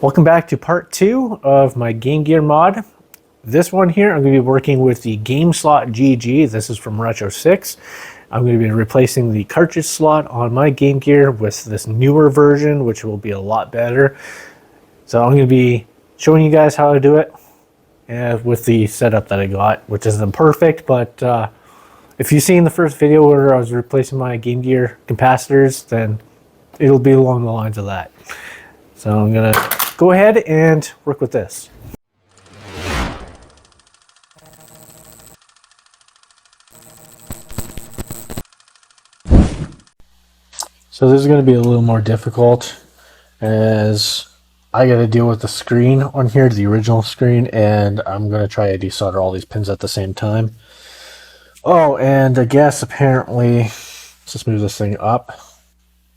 Welcome back to part 2 of my Game Gear mod. This one here, I'm going to be working with the Gameslot GG. This is from RetroSix. I'm going to be replacing the cartridge slot on my Game Gear with this newer version, which will be a lot better. So I'm going to be showing you guys how to do it with the setup that I got, which isn't perfect, but if you've seen the first video where I was replacing my Game Gear capacitors, then it'll be along the lines of that. So I'm going to go ahead and work with this. So this is going to be a little more difficult as I got to deal with the screen on here, the original screen, and I'm going to try to desolder all these pins at the same time. Oh, and I guess apparently, let's just move this thing up,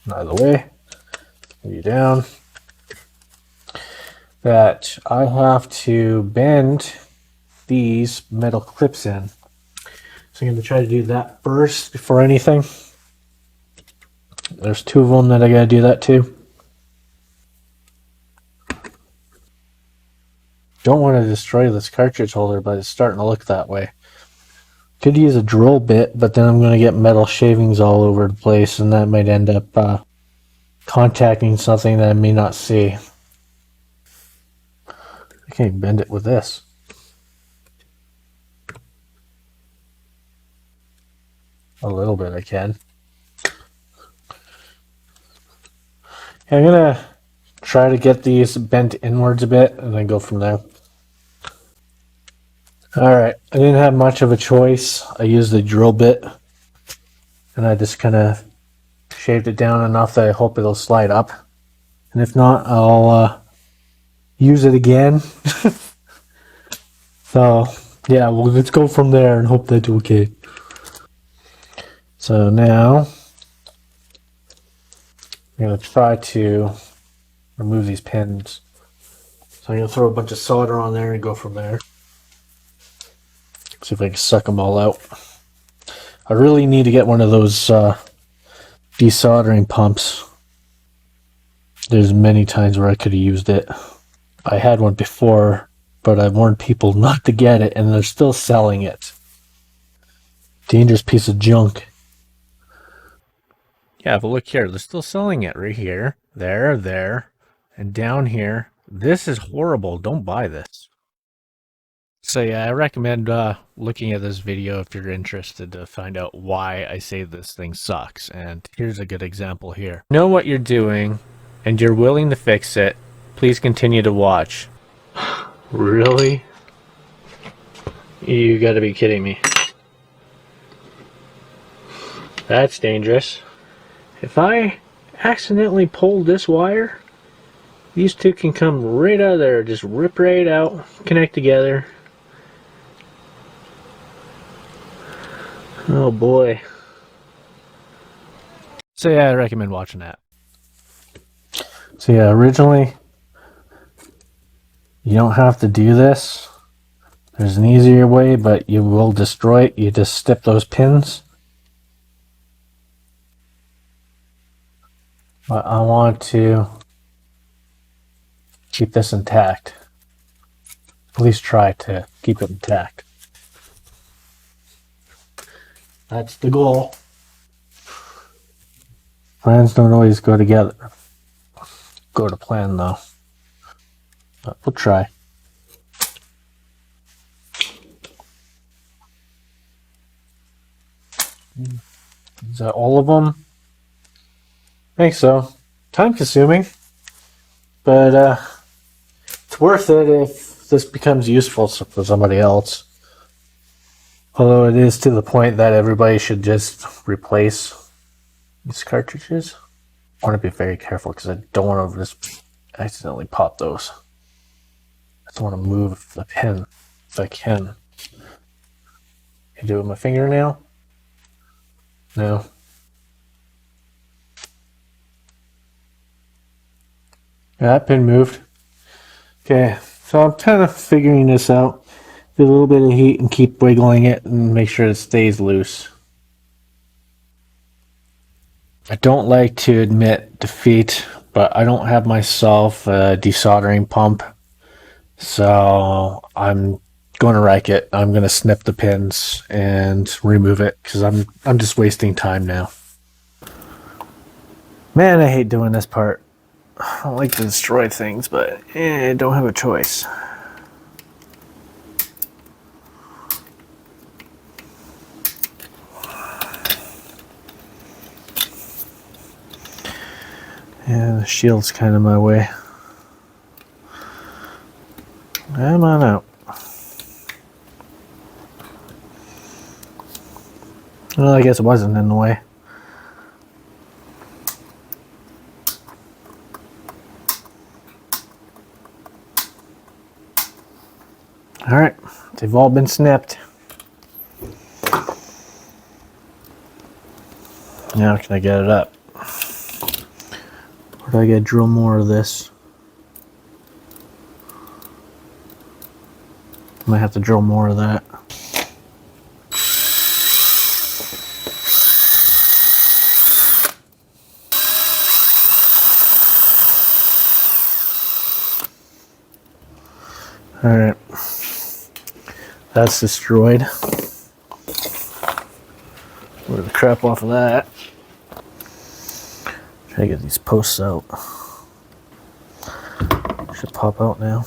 out of the way, move you down, that I have to bend these metal clips in. So I'm going to try to do that first before anything. There's 2 of them that I got to do that to. Don't want to destroy this cartridge holder, but it's starting to look that way. Could use a drill bit, but then I'm going to get metal shavings all over the place, and that might end up contacting something that I may not see. I can't bend it with this. A little bit I can. I'm going to try to get these bent inwards a bit and then go from there. Alright, I didn't have much of a choice. I used the drill bit and I just kind of shaved it down enough that I hope it'll slide up. And if not, I'll use it again. So, yeah, well, let's go from there and hope that's okay. So now, I'm going to try to remove these pins. So I'm going to throw a bunch of solder on there and go from there. See if I can suck them all out. I really need to get one of those desoldering pumps. There's many times where I could have used it. I had one before, but I warned people not to get it, and they're still selling it. Dangerous piece of junk. Yeah, but look here. They're still selling it right here. There, and down here. This is horrible. Don't buy this. So yeah, I recommend looking at this video if you're interested to find out why I say this thing sucks. And here's a good example here. Know what you're doing, and you're willing to fix it. Please continue to watch. Really? You gotta be kidding me. That's dangerous. If I accidentally pull this wire, these two can come right out of there, just rip right out, connect together. Oh boy. So yeah, I recommend watching that. So yeah, originally, you don't have to do this. There's an easier way, but you will destroy it. You just step those pins. But I want to keep this intact. At least try to keep it intact. That's the goal. Plans don't always go together. Go to plan though. But we'll try. Is that all of them? I think so. Time consuming, but it's worth it if this becomes useful for somebody else. Although it is to the point that everybody should just replace these cartridges. I want to be very careful because I don't want to just accidentally pop those. I just want to move the pin if I can. Can I do it with my fingernail? No. Yeah, that pin moved. Okay, so I'm kind of figuring this out. Do a little bit of heat and keep wiggling it and make sure it stays loose. I don't like to admit defeat, but I don't have myself a desoldering pump, so I'm going to wreck it. I'm going to snip the pins and remove it because I'm just wasting time now. Man, I hate doing this part. I don't like to destroy things, but I don't have a choice. Yeah, the shield's kind of my way. Come on out. Well, I guess it wasn't in the way. Alright, they've all been snipped. Now can I get it up? Or do I gotta drill more of this? I might have to drill more of that. Alright, that's destroyed. Move the crap off of that. Try to get these posts out. Should pop out now.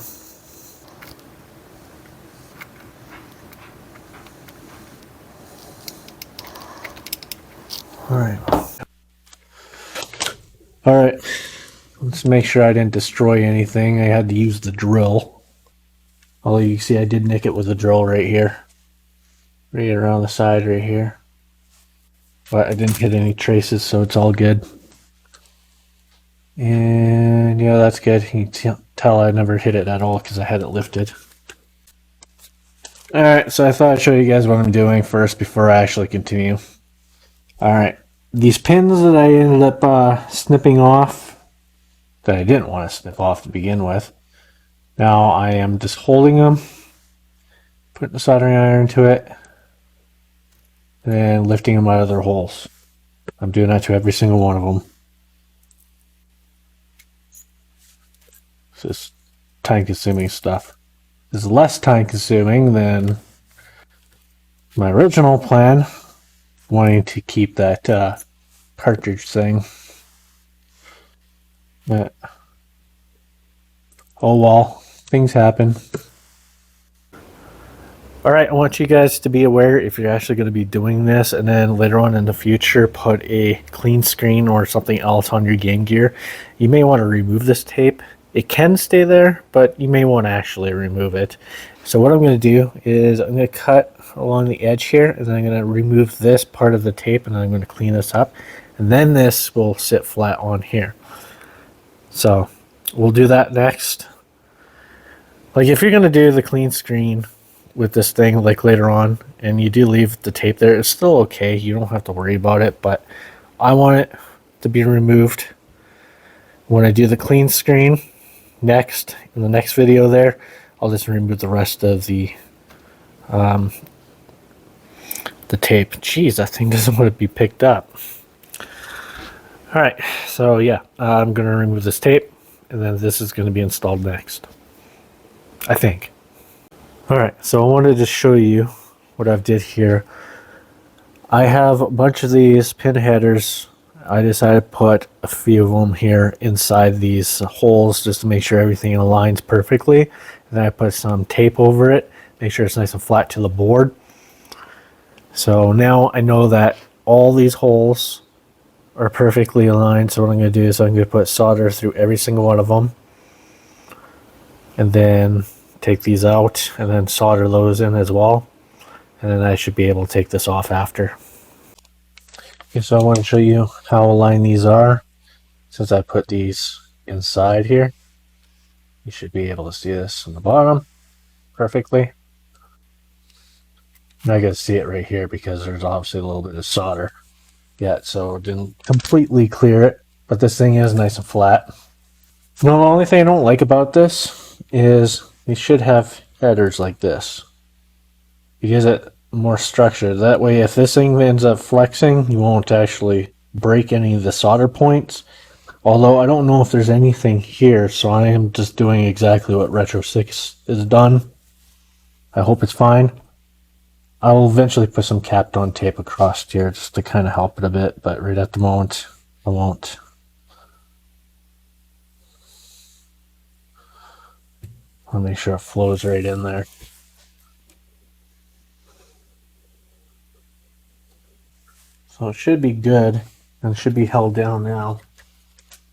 Alright, let's make sure I didn't destroy anything. I had to use the drill. Although you can see I did nick it with the drill right here. Right around the side right here. But I didn't hit any traces, so it's all good. And yeah, that's good. You can tell I never hit it at all because I had it lifted. Alright, so I thought I'd show you guys what I'm doing first before I actually continue. Alright, these pins that I ended up snipping off, that I didn't want to snip off to begin with, now I am just holding them, putting the soldering iron to it, and lifting them out of their holes. I'm doing that to every single one of them. This is time-consuming stuff. This is less time-consuming than my original plan, wanting to keep that cartridge thing. But, oh well, things happen. Alright, I want you guys to be aware if you're actually going to be doing this, and then later on in the future put a clean screen or something else on your Game Gear, you may want to remove this tape. It can stay there, but you may want to actually remove it. So what I'm going to do is I'm going to cut along the edge here, and then I'm going to remove this part of the tape, and then I'm going to clean this up, and then this will sit flat on here. So we'll do that next. Like if you're going to do the clean screen with this thing like later on, and you do leave the tape there, it's still okay. You don't have to worry about it, but I want it to be removed when I do the clean screen next. In the next video there, I'll just remove the rest of the tape. Jeez, that thing doesn't want to be picked up. Alright, so yeah, I'm going to remove this tape, and then this is going to be installed next, I think. Alright, so I wanted to show you what I've did here. I have a bunch of these pin headers. I decided to put a few of them here inside these holes just to make sure everything aligns perfectly. And then I put some tape over it, make sure it's nice and flat to the board. So now I know that all these holes are perfectly aligned. So what I'm going to do is I'm going to put solder through every single one of them, and then take these out and then solder those in as well, and then I should be able to take this off after. Okay, so I want to show you how aligned these are. Since I put these inside here, you should be able to see this on the bottom perfectly. And I can see it right here because there's obviously a little bit of solder yet, so it didn't completely clear it, but this thing is nice and flat. Now the only thing I don't like about this is you should have headers like this. You give it more structure. That way if this thing ends up flexing, you won't actually break any of the solder points. Although I don't know if there's anything here, so I am just doing exactly what RetroSix has done. I hope it's fine. I will eventually put some Kapton tape across here just to kind of help it a bit, but right at the moment, I won't. I'll make sure it flows right in there. So it should be good, and it should be held down now.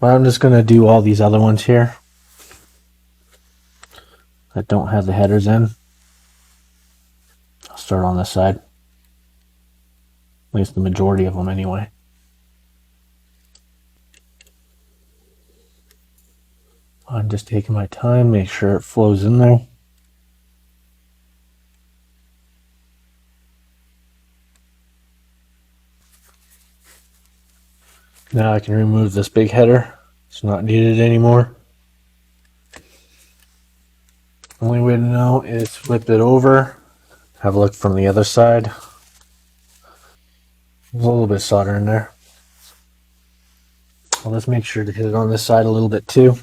But I'm just going to do all these other ones here that don't have the headers in. I'll start on this side. At least the majority of them anyway. I'm just taking my time, make sure it flows in there. Now I can remove this big header. It's not needed anymore. Only way to know is flip it over. Have a look from the other side. There's a little bit of solder in there. Well, let's make sure to hit it on this side a little bit too.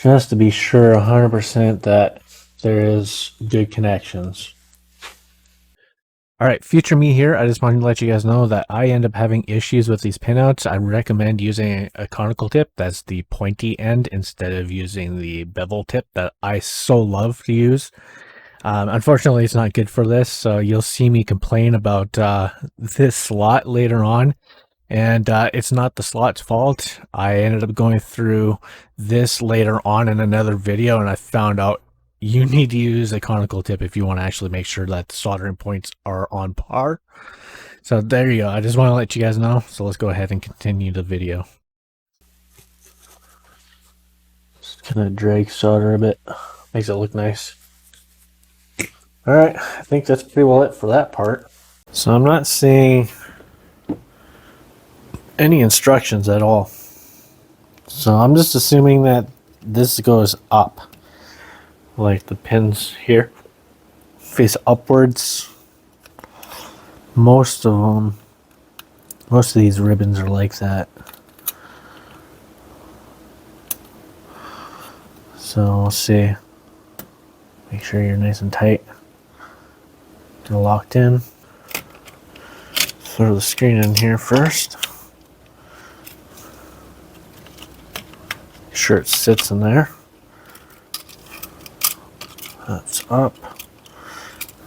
Just to be sure 100% that there is good connections. Alright, future me here, I just wanted to let you guys know that I end up having issues with these pinouts. I recommend using a conical tip that's the pointy end instead of using the bevel tip that I so love to use. Unfortunately, it's not good for this, so you'll see me complain about this slot later on. And it's not the slot's fault. I ended up going through this later on in another video, and I found out you need to use a conical tip if you want to actually make sure that the soldering points are on par. So there you go. I just want to let you guys know. So let's go ahead and continue the video. Just gonna drag solder a bit. Makes it look nice. Alright, I think that's pretty well it for that part. So I'm not seeing any instructions at all. So I'm just assuming that this goes up. Like the pins here face upwards. Most of these ribbons are like that. So we'll see. Make sure you're nice and tight and locked in. Throw the screen in here first. Make sure it sits in there. That's up,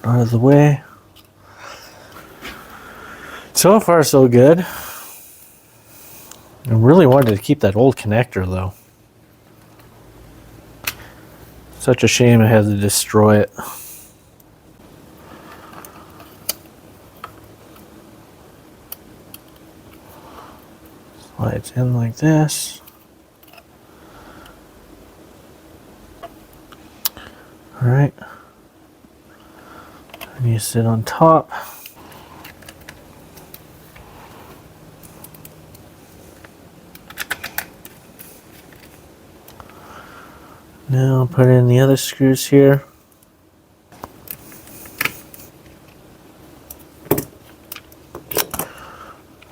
out of the way. So far so good. I really wanted to keep that old connector though. Such a shame I had to destroy it. Slides in like this. Alright. And you sit on top. Now I'll put in the other screws here.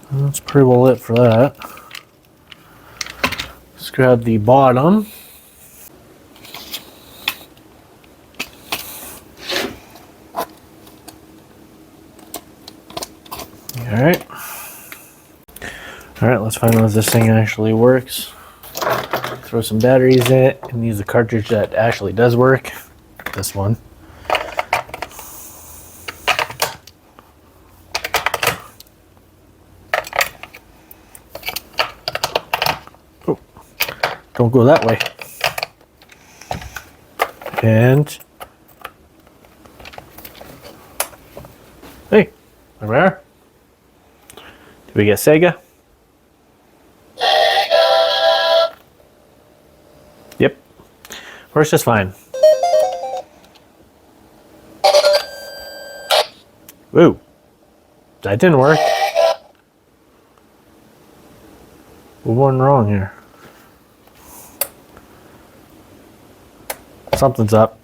And that's pretty well it for that. Let's grab the bottom. Alright. Alright, let's find out if this thing actually works. Throw some batteries in it and use a cartridge that actually does work. This one. Oh, don't go that way. And hey, there we are. Did we get Sega? Yep. Works just fine. Woo. That didn't work. What went wrong here? Something's up.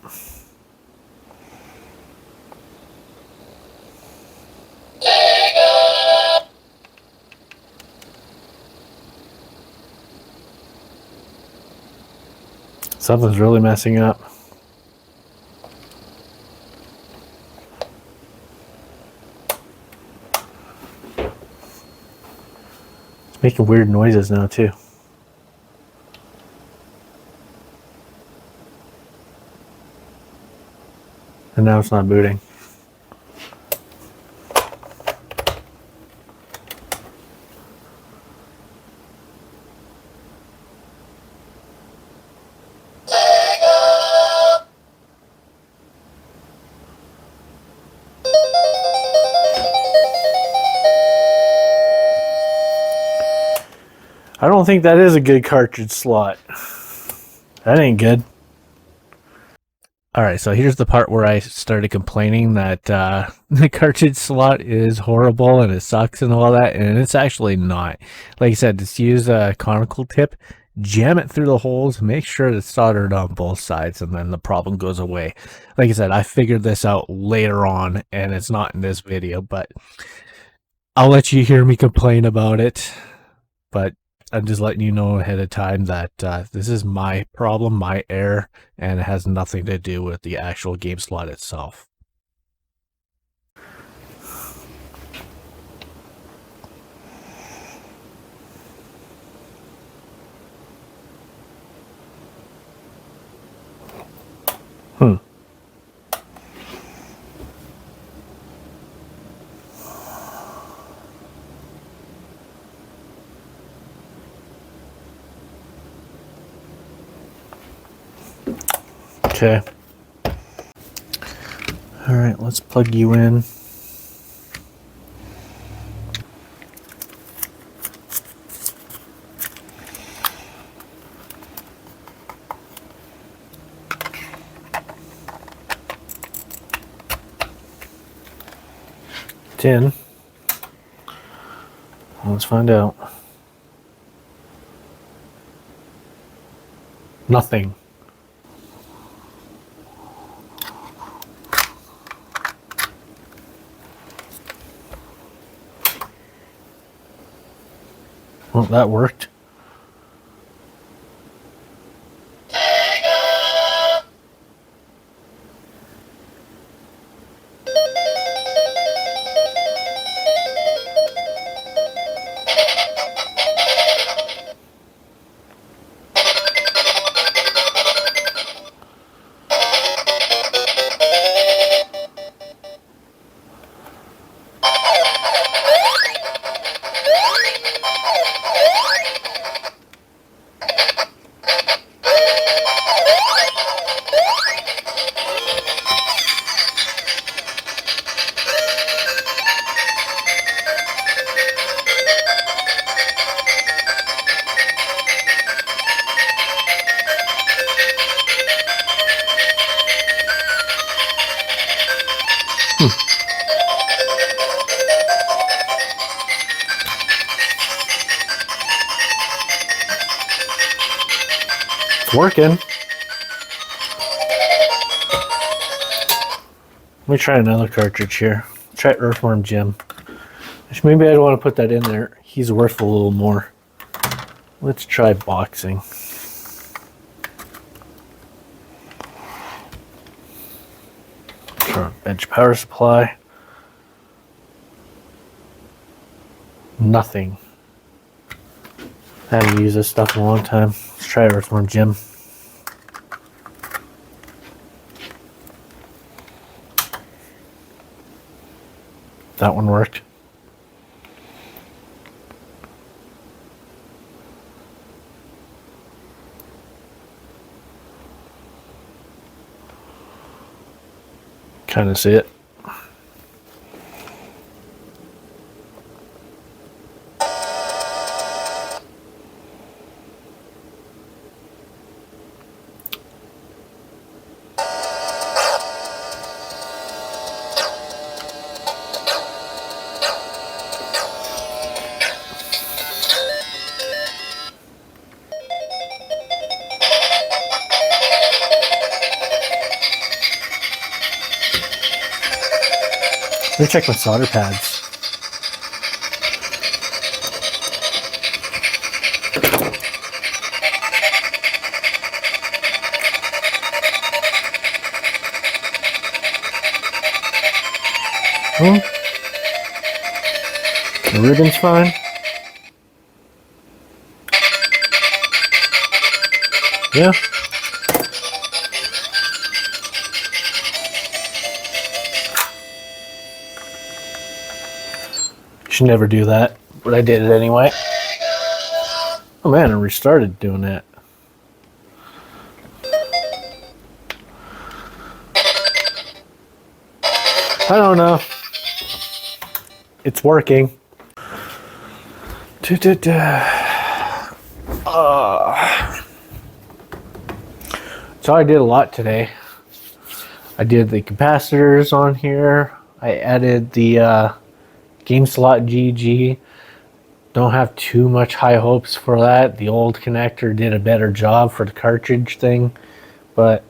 Something's really messing up. It's making weird noises now too. And now it's not booting. I don't think that is a good cartridge slot. That ain't good. Alright, so here's the part where I started complaining that the cartridge slot is horrible and it sucks and all that, and it's actually not. Like I said, just use a conical tip, jam it through the holes, make sure it's soldered on both sides, and then the problem goes away. Like I said, I figured this out later on, and it's not in this video, but I'll let you hear me complain about it. But I'm just letting you know ahead of time that this is my problem, my error, and it has nothing to do with the actual game slot itself. Okay. All right, let's plug you in. It's in. Let's find out. Nothing. Well, that worked. It's working. Let me try another cartridge here. Try Earthworm Jim. Maybe I don't want to put that in there. He's worth a little more. Let's try boxing. Turn bench power supply. Nothing. I haven't used this stuff in a long time. Let's try Earthworm Jim. That one worked. Kind of see it. Let me check my solder pads. Hmm? The ribbon's fine. Yeah. Should never do that, but I did it anyway. Oh man, I restarted doing that. I don't know. It's working. So I did a lot today. I did the capacitors on here. I added the Gameslot GG. Don't have too much high hopes for that. The old connector did a better job for the cartridge thing, but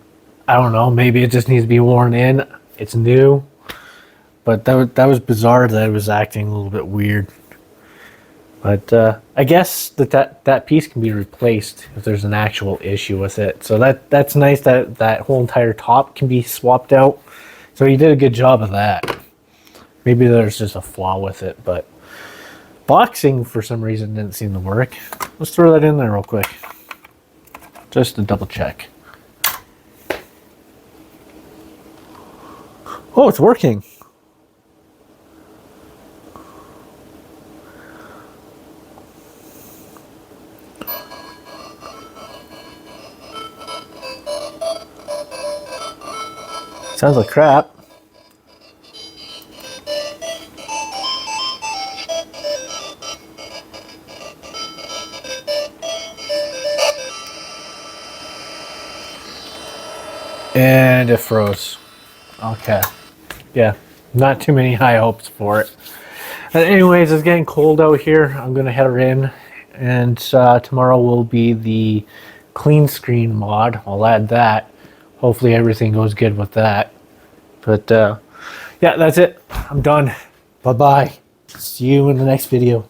I don't know. Maybe it just needs to be worn in. It's new, but that was bizarre that it was acting a little bit weird. But I guess that piece can be replaced if there's an actual issue with it. So that's nice that that whole entire top can be swapped out. So he did a good job of that. Maybe there's just a flaw with it, but boxing for some reason didn't seem to work. Let's throw that in there real quick, just to double check. Oh, it's working. Sounds like crap. And it froze. Okay. Yeah, not too many high hopes for it. But anyways, it's getting cold out here. I'm going to head in. And tomorrow will be the CleanScreen mod. I'll add that. Hopefully everything goes good with that. But yeah, that's it. I'm done. Bye-bye. See you in the next video.